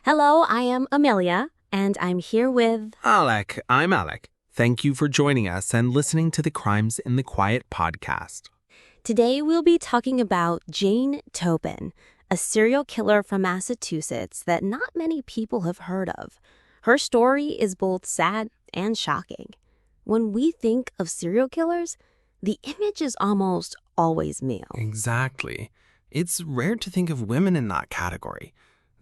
Hello, I am Amelia, and I'm here with... Alec, I'm Alec. Thank you for joining us and listening to the Crimes in the Quiet podcast. Today we'll be talking about Jane Toppan, a serial killer from Massachusetts that not many people have heard of. Her story is both sad and shocking. When we think of serial killers, the image is almost always male. Exactly. It's rare to think of women in that category.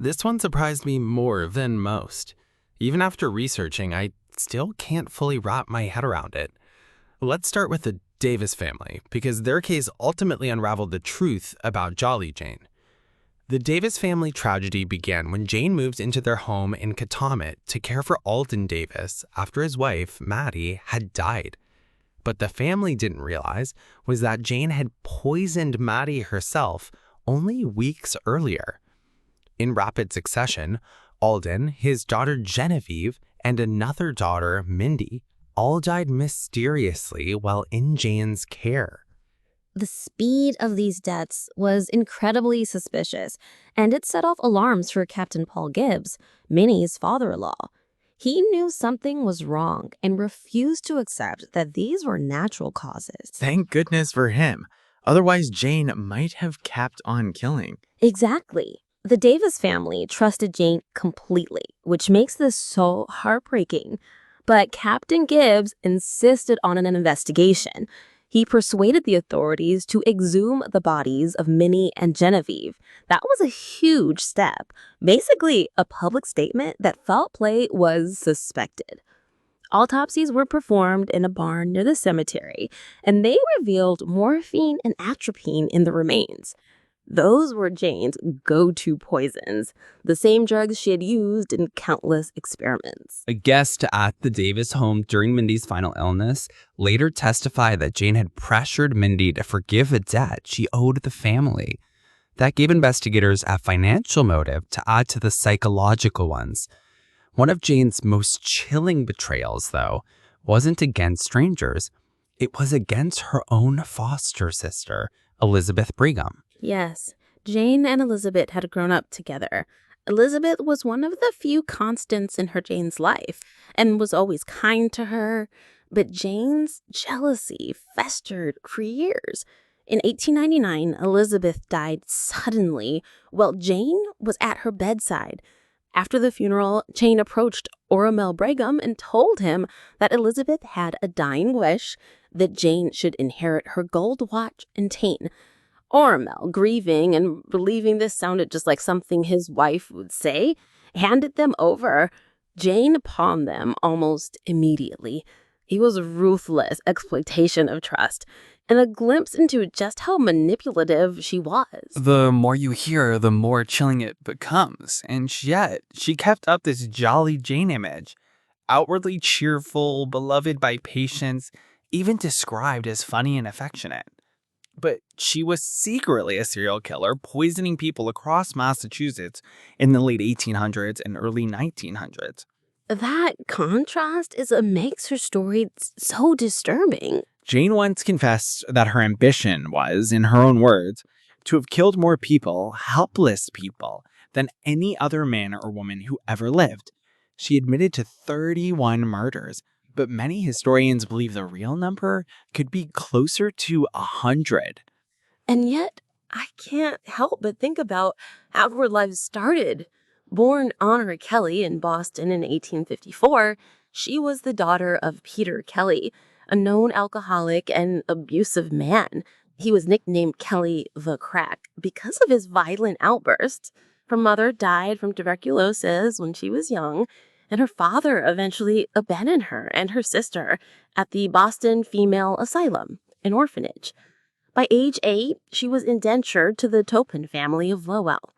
This one surprised me more than most. Even after researching, I still can't fully wrap my head around it. Let's start with the Davis family, because their case ultimately unraveled the truth about Jolly Jane. The Davis family tragedy began when Jane moved into their home in Katamet to care for Alden Davis after his wife, Maddie, had died. But the family didn't realize was that Jane had poisoned Maddie herself only weeks earlier. In rapid succession, Alden, his daughter Genevieve, and another daughter, Mindy, all died mysteriously while in Jane's care. The speed of these deaths was incredibly suspicious, and it set off alarms for Captain Paul Gibbs, Minnie's father-in-law. He knew something was wrong and refused to accept that these were natural causes. Thank goodness for him. Otherwise, Jane might have kept on killing. Exactly. The Davis family trusted Jane completely, which makes this so heartbreaking. But Captain Gibbs insisted on an investigation. He persuaded the authorities to exhume the bodies of Minnie and Genevieve. That was a huge step, basically a public statement that foul play was suspected. Autopsies were performed in a barn near the cemetery, and they revealed morphine and atropine in the remains. Those were Jane's go-to poisons, the same drugs she had used in countless experiments. A guest at the Davis home during Mindy's final illness later testified that Jane had pressured Mindy to forgive a debt she owed the family. That gave investigators a financial motive to add to the psychological ones. One of Jane's most chilling betrayals, though, wasn't against strangers. It was against her own foster sister, Elizabeth Brigham. Yes, Jane and Elizabeth had grown up together. Elizabeth was one of the few constants in Jane's life and was always kind to her. But Jane's jealousy festered for years. In 1899, Elizabeth died suddenly while Jane was at her bedside. After the funeral, Jane approached Oromel Brigham and told him that Elizabeth had a dying wish that Jane should inherit her gold watch and chain. Oromel, grieving and believing this sounded just like something his wife would say, handed them over. Jane pawned them almost immediately. It was a ruthless exploitation of trust and a glimpse into just how manipulative she was. The more you hear, the more chilling it becomes. And yet, she kept up this Jolly Jane image. Outwardly cheerful, beloved by patients, even described as funny and affectionate. But she was secretly a serial killer, poisoning people across Massachusetts in the late 1800s and early 1900s. That contrast makes her story so disturbing. Jane once confessed that her ambition was, in her own words, to have killed more people, helpless people, than any other man or woman who ever lived. She admitted to 31 murders, but many historians believe the real number could be closer to 100. And yet, I can't help but think about how her life started. Born Honor Kelly in Boston in 1854, she was the daughter of Peter Kelly, a known alcoholic and abusive man. He was nicknamed Kelly the Crack because of his violent outbursts. Her mother died from tuberculosis when she was young, and her father eventually abandoned her and her sister at the Boston Female Asylum, an orphanage. By age 8, she was indentured to the Toppan family of Lowell.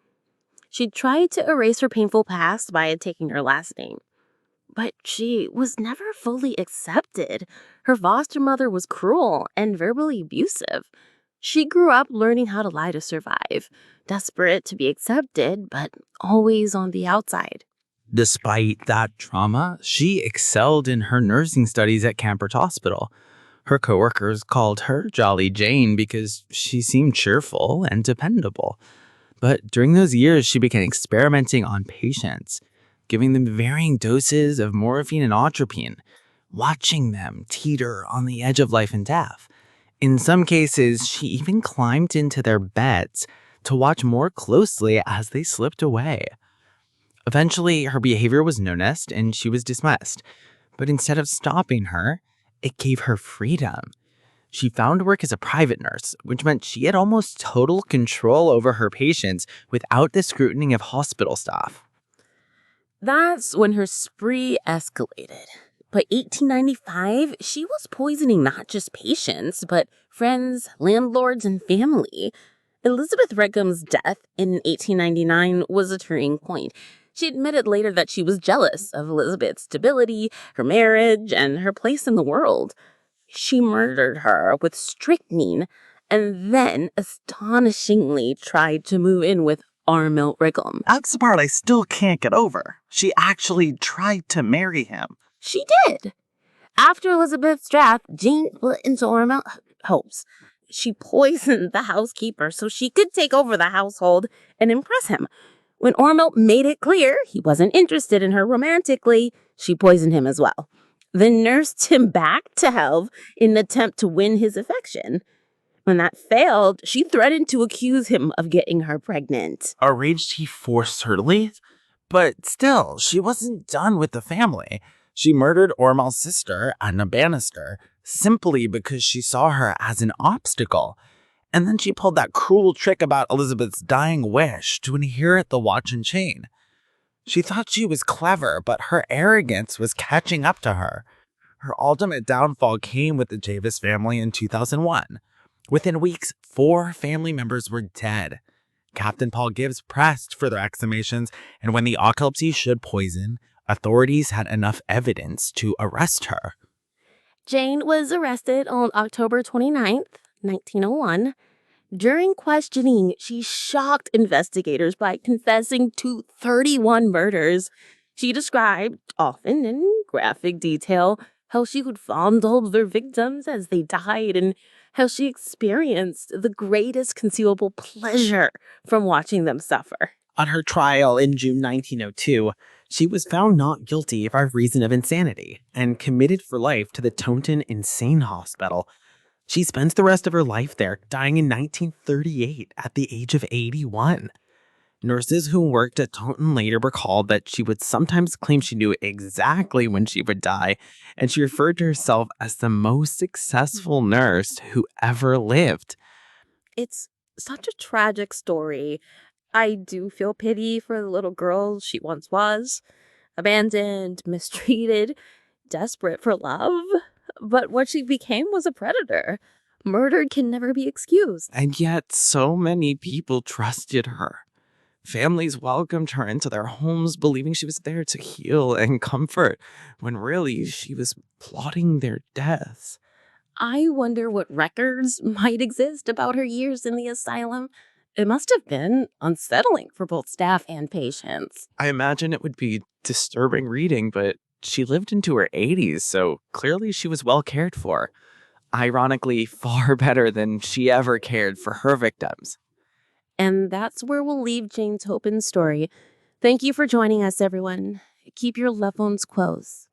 She tried to erase her painful past by taking her last name, but she was never fully accepted. Her foster mother was cruel and verbally abusive. She grew up learning how to lie to survive, desperate to be accepted, but always on the outside. Despite that trauma, she excelled in her nursing studies at Cambridge Hospital. Her coworkers called her Jolly Jane because she seemed cheerful and dependable. But during those years, she began experimenting on patients, giving them varying doses of morphine and atropine, watching them teeter on the edge of life and death. In some cases, she even climbed into their beds to watch more closely as they slipped away. Eventually, her behavior was noticed and she was dismissed. But instead of stopping her, it gave her freedom. She found work as a private nurse, which meant she had almost total control over her patients without the scrutiny of hospital staff. That's when her spree escalated. By 1895, she was poisoning not just patients, but friends, landlords, and family. Elizabeth Rickham's death in 1899 was a turning point. She admitted later that she was jealous of Elizabeth's stability, her marriage, and her place in the world. She murdered her with strychnine and then astonishingly tried to move in with Armill Rickham. That's the part I still can't get over. She actually tried to marry him. She did. After Elizabeth's death, Jane split into Armill hopes. She poisoned the housekeeper so she could take over the household and impress him. When Armill made it clear he wasn't interested in her romantically, she poisoned him as well. Then nursed him back to health in an attempt to win his affection. When that failed, she threatened to accuse him of getting her pregnant. Outraged, he forced her to leave. But still, she wasn't done with the family. She murdered Ormald's sister, Anna Bannister, simply because she saw her as an obstacle. And then she pulled that cruel trick about Elizabeth's dying wish to inherit the watch and chain. She thought she was clever, but her arrogance was catching up to her. Her ultimate downfall came with the Davis family in 2001. Within weeks, 4 family members were dead. Captain Paul Gibbs pressed further exhumations, and when the autopsy showed poison, authorities had enough evidence to arrest her. Jane was arrested on October 29th, 1901. During questioning, she shocked investigators by confessing to 31 murders. She described, often in graphic detail, how she would fondle their victims as they died and how she experienced the greatest conceivable pleasure from watching them suffer. On her trial in June 1902, she was found not guilty by reason of insanity and committed for life to the Taunton Insane Hospital. She spends the rest of her life there, dying in 1938 at the age of 81. Nurses who worked at Taunton later recalled that she would sometimes claim she knew exactly when she would die, and she referred to herself as the most successful nurse who ever lived. It's such a tragic story. I do feel pity for the little girl she once was, abandoned, mistreated, desperate for love. But what she became was a predator. Murder can never be excused. And yet, so many people trusted her. Families welcomed her into their homes, believing she was there to heal and comfort, when really she was plotting their deaths. I wonder what records might exist about her years in the asylum. It must have been unsettling for both staff and patients. I imagine it would be disturbing reading, but she lived into her 80s, so clearly she was well cared for. Ironically, far better than she ever cared for her victims. And that's where we'll leave Jane Toppan's story. Thank you for joining us, everyone. Keep your loved ones close.